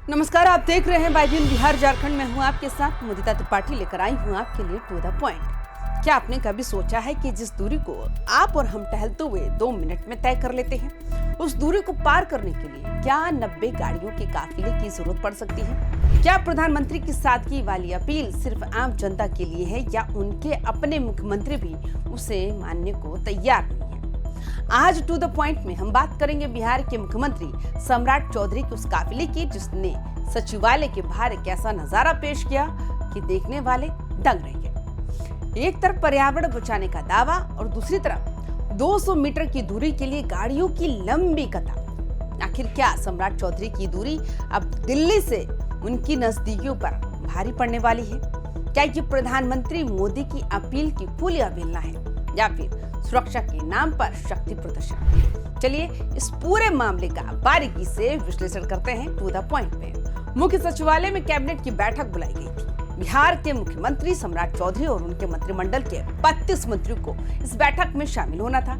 नमस्कार, आप देख रहे हैं बाईबीएन बिहार झारखंड में हूं आपके साथ मुदिता त्रिपाठी लेकर आई हूं आपके लिए टू द पॉइंट। क्या आपने कभी सोचा है कि जिस दूरी को आप और हम टहलते हुए 2 मिनट में तय कर लेते हैं, उस दूरी को पार करने के लिए क्या 90 गाड़ियों के काफिले की जरूरत पड़ सकती है? क्या प्रधानमंत्री की सादगी वाली अपील सिर्फ आम जनता के लिए है या उनके अपने मुख्यमंत्री भी उसे मानने को तैयार नहीं है? आज टू द पॉइंट में हम बात करेंगे बिहार के मुख्यमंत्री सम्राट चौधरी के उस काफिले की जिसने सचिवालय के बाहर एक ऐसा नजारा पेश किया कि देखने वाले दंग रह गए। एक तरफ पर्यावरण बचाने का दावा और दूसरी तरफ 200 मीटर की दूरी के लिए गाड़ियों की लंबी कतार। आखिर क्या सम्राट चौधरी की दूरी अब दिल्ली से उनकी नजदीकियों पर भारी पड़ने वाली है? क्या ये प्रधानमंत्री मोदी की अपील की खुली अवहेलना है या फिर सुरक्षा के नाम पर शक्ति प्रदर्शन? चलिए इस पूरे मामले का बारीकी से विश्लेषण करते हैं टू द पॉइंट में। मुख्य सचिवालय में कैबिनेट की बैठक बुलाई गई थी। बिहार के मुख्यमंत्री सम्राट चौधरी और उनके मंत्रिमंडल के 32 मंत्रियों को इस बैठक में शामिल होना था।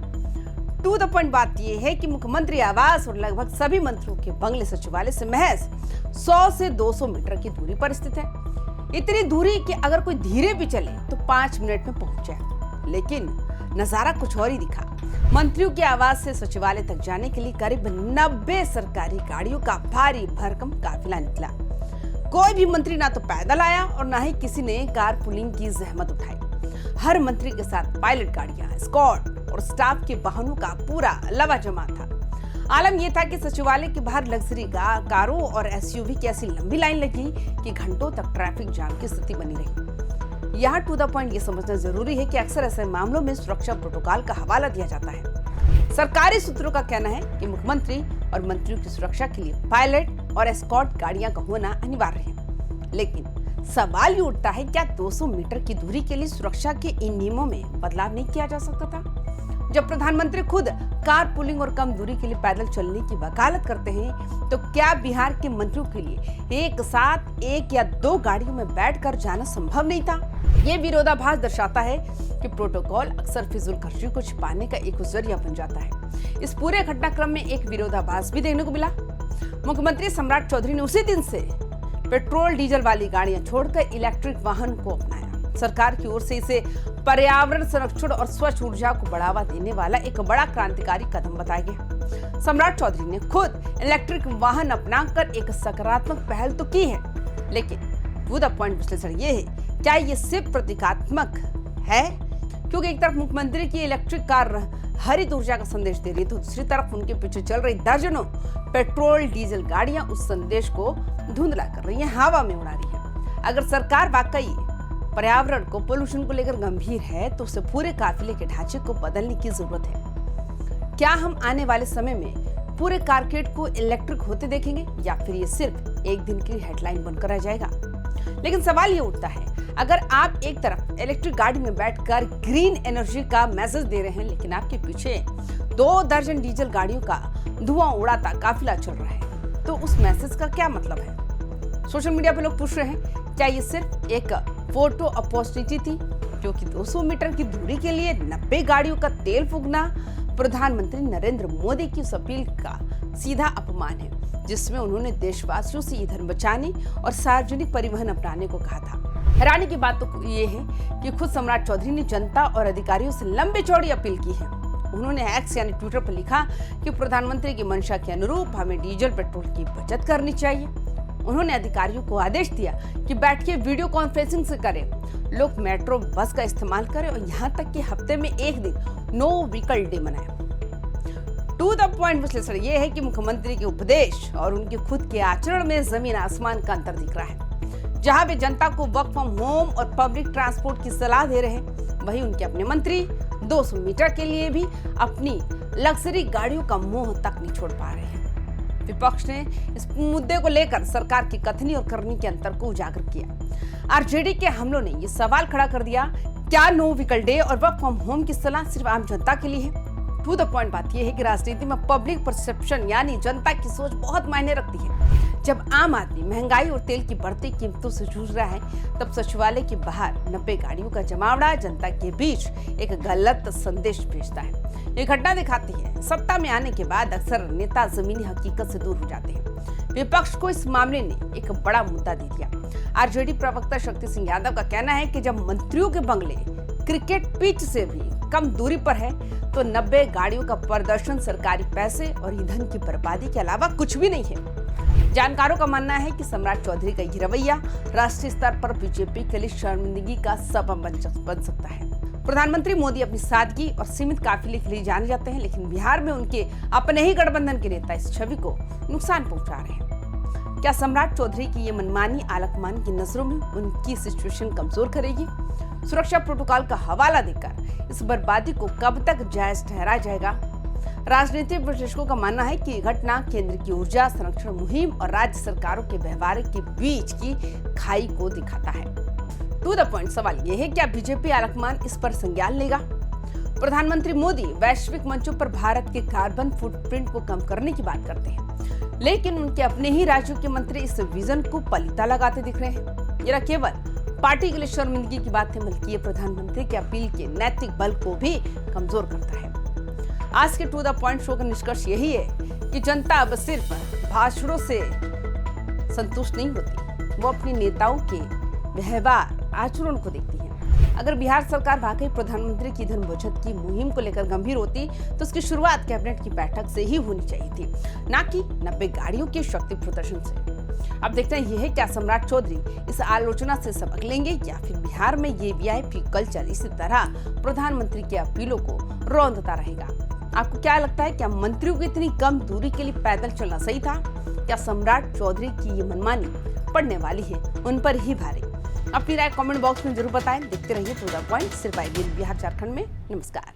टू द पॉइंट बात यह है कि मुख्यमंत्री आवास और लगभग सभी मंत्रियों के बंगले सचिवालय से महज 100 से 200 मीटर की दूरी पर स्थित है। इतनी दूरी कि अगर कोई धीरे भी चले तो 5 मिनट में पहुंच जाए, लेकिन नजारा कुछ और ही दिखा। मंत्रियों के आवास से सचिवालय तक जाने के लिए करीब 90 सरकारी गाड़ियों का भारी भरकम काफिला निकला। कोई भी मंत्री ना तो पैदल आया और ना ही किसी ने कार पुलिंग की जहमत उठाई। हर मंत्री के साथ पायलट गाड़ियां, एस्कॉर्ट और स्टाफ के वाहनों का पूरा लवाजमा था। आलम यह था कि सचिवालय के बाहर लग्जरी कारों और एसयूवी की ऐसी लंबी लाइन लगी कि घंटों तक ट्रैफिक जाम की स्थिति बनी रही। यहाँ टू द पॉइंट ये समझना जरूरी है कि अक्सर ऐसे मामलों में सुरक्षा प्रोटोकॉल का हवाला दिया जाता है। सरकारी सूत्रों का कहना है कि मुख्यमंत्री और मंत्रियों की सुरक्षा के लिए पायलट और एस्कॉर्ट गाड़ियां का होना अनिवार्य है। लेकिन सवाल ये उठता है, क्या 200 मीटर की दूरी के लिए सुरक्षा के इन नियमों में बदलाव नहीं किया जा सकता था? जब प्रधानमंत्री खुद कार पुलिंग और कम दूरी के लिए पैदल चलने की वकालत करते हैं, तो क्या बिहार के मंत्रियों के लिए एक साथ 1 या 2 गाड़ियों में बैठकर जाना संभव नहीं था? ये विरोधाभास दर्शाता है कि प्रोटोकॉल अक्सर फिजूलखर्ची को छिपाने का एक जरिया बन जाता है। इस पूरे घटनाक्रम में एक विरोधाभास भी देखने को मिला। मुख्यमंत्री सम्राट चौधरी ने उसी दिन से पेट्रोल डीजल वाली गाड़ियां छोड़कर इलेक्ट्रिक वाहन को अपनाया। सरकार की ओर से इसे पर्यावरण संरक्षण और स्वच्छ ऊर्जा को बढ़ावा देने वाला एक बड़ा क्रांतिकारी कदम बताया गया। सम्राट चौधरी ने खुद इलेक्ट्रिक वाहन अपनाकर एक सकारात्मक पहल तो की है, लेकिन टू द पॉइंट विश्लेषण ये है, क्या ये सिर्फ प्रतीकात्मक है? क्योंकि एक तरफ मुख्यमंत्री की इलेक्ट्रिक कार हरित ऊर्जा का संदेश दे रही, तो दूसरी तरफ उनके पीछे चल रही दर्जनों पेट्रोल डीजल गाड़ियां उस संदेश को धुंधला कर रही हैं, हवा में उड़ा रही है। अगर सरकार वाकई पर्यावरण को, पोल्यूशन को लेकर गंभीर है, तो उसे पूरे काफिले के ढांचे को बदलने की जरूरत है। क्या हम आने वाले समय में पूरे कारकेड को इलेक्ट्रिक होते देखेंगे या फिर ये सिर्फ एक दिन की हेडलाइन बनकर रह जाएगा? लेकिन सवाल ये उठता है, अगर आप एक तरफ इलेक्ट्रिक गाड़ी में बैठकर ग्रीन एनर्जी का मैसेज दे रहे हैं, लेकिन आपके पीछे 2 दर्जन डीजल गाड़ियों का धुआं उड़ाता काफिला चल रहा है, तो उस मैसेज का क्या मतलब है? सोशल मीडिया पे लोग पूछ रहे हैं, क्या ये सिर्फ एक फोटो अपॉर्चुनिटी थी? क्योंकि 200 मीटर की दूरी के लिए 90 गाड़ियों का तेल फूकना प्रधानमंत्री नरेंद्र मोदी की उस अपील का सीधा अपमान है, जिसमें उन्होंने देशवासियों से ईंधन बचाने और सार्वजनिक परिवहन अपनाने को कहा था। हैरानी की बात तो ये है कि खुद सम्राट चौधरी ने जनता और अधिकारियों से लंबी चौड़ी अपील की है। उन्होंने एक्स यानी ट्विटर पर लिखा कि प्रधानमंत्री की मंशा के अनुरूप हमें डीजल पेट्रोल की बचत करनी चाहिए। उन्होंने अधिकारियों को आदेश दिया कि बैठ के वीडियो कॉन्फ्रेंसिंग से करें, लोग मेट्रो बस का इस्तेमाल करें और यहाँ तक कि हफ्ते में एक दिन नो व्हीकल डे मनाएं। टू द पॉइंट विश्लेषण ये है कि मुख्यमंत्री के उपदेश और उनके खुद के आचरण में जमीन आसमान का अंतर दिख रहा है। जहां वे जनता को वर्क फ्रॉम होम और पब्लिक ट्रांसपोर्ट की सलाह दे रहे हैं, वहीं उनके अपने मंत्री 200 मीटर के लिए भी अपनी लग्जरी गाड़ियों का मोह तक नहीं छोड़ पा रहे हैं। विपक्ष ने इस मुद्दे को लेकर सरकार की कथनी और करनी के अंतर को उजागर किया। आरजेडी के हमलों ने ये सवाल खड़ा कर दिया, क्या नो व्हीकल डे और वर्क फ्रॉम होम की सलाह सिर्फ आम जनता के लिए है? टू द पॉइंट बात यह है कि राजनीति में पब्लिक परसेप्शन यानी जनता की सोच बहुत मायने रखती है। जब आम आदमी महंगाई और तेल की बढ़ती कीमतों से जूझ रहा है, तब सचिवालय के बाहर 90 गाड़ियों का जमावड़ा जनता के बीच एक गलत संदेश भेजता है। ये घटना दिखाती है, सत्ता में आने के बाद अक्सर नेता जमीनी हकीकत से दूर हो जाते हैं। विपक्ष को इस मामले ने एक बड़ा मुद्दा दे दिया। आरजेडी प्रवक्ता शक्ति सिंह यादव का कहना है कि जब मंत्रियों के बंगले क्रिकेट पिच से भी कम दूरी पर है तो 90 गाड़ियों का प्रदर्शन सरकारी पैसे और ईंधन की बर्बादी के अलावा कुछ भी नहीं है। जानकारों का मानना है कि सम्राट चौधरी का ये रवैया राष्ट्रीय स्तर पर बीजेपी के लिए शर्मिंदगी का सबब बन सकता है। प्रधानमंत्री मोदी अपनी सादगी और सीमित काफिले के लिए जाने जाते हैं, लेकिन बिहार में उनके अपने ही गठबंधन के नेता इस छवि को नुकसान पहुंचा रहे हैं। क्या सम्राट चौधरी की ये मनमानी आलकमान की नजरों में उनकी सिचुएशन कमजोर करेगी? सुरक्षा प्रोटोकॉल का हवाला देकर इस बर्बादी को कब तक जायज ठहराया जाएगा? राजनीतिक विश्लेषकों का मानना है कि ये घटना केंद्र की ऊर्जा संरक्षण मुहिम और राज्य सरकारों के व्यवहार के बीच की खाई को दिखाता है। टू द पॉइंट सवाल यह है, क्या बीजेपी आलकमान इस पर संज्ञान लेगा? प्रधानमंत्री मोदी वैश्विक मंचों पर भारत के कार्बन फुटप्रिंट को कम करने की बात करते हैं, लेकिन उनके अपने ही राज्यों के मंत्री इस विजन को पलीता लगाते दिख रहे हैं। यह केवल पार्टी के लिए शर्मिंदगी की बात है, बल्कि ये प्रधानमंत्री की अपील के नैतिक बल को भी कमजोर करता है। आज के टू द पॉइंट शो का निष्कर्ष यही है कि जनता अब सिर्फ भाषणों से संतुष्ट नहीं होती, वो अपने नेताओं के व्यवहार आचरण को देखती है। अगर बिहार सरकार वाकई प्रधानमंत्री की धन बचत की मुहिम को लेकर गंभीर होती तो उसकी शुरुआत कैबिनेट की बैठक से ही होनी चाहिए थी, ना कि 90 गाड़ियों के शक्ति प्रदर्शन से। अब देखते हैं, यह है क्या सम्राट चौधरी इस आलोचना से सबक लेंगे या फिर बिहार में ये वीआईपी कल्चर इसी तरह प्रधानमंत्री के अपीलों को रौंदता रहेगा? आपको क्या लगता है, क्या मंत्रियों की इतनी कम दूरी के लिए पैदल चलना सही था? क्या सम्राट चौधरी की ये मनमानी पड़ने वाली है उन पर ही भारी? अपनी राय कमेंट बॉक्स में जरूर बताएं। देखते रहिए टू द पॉइंट सिर्फ बिहार झारखंड में। नमस्कार।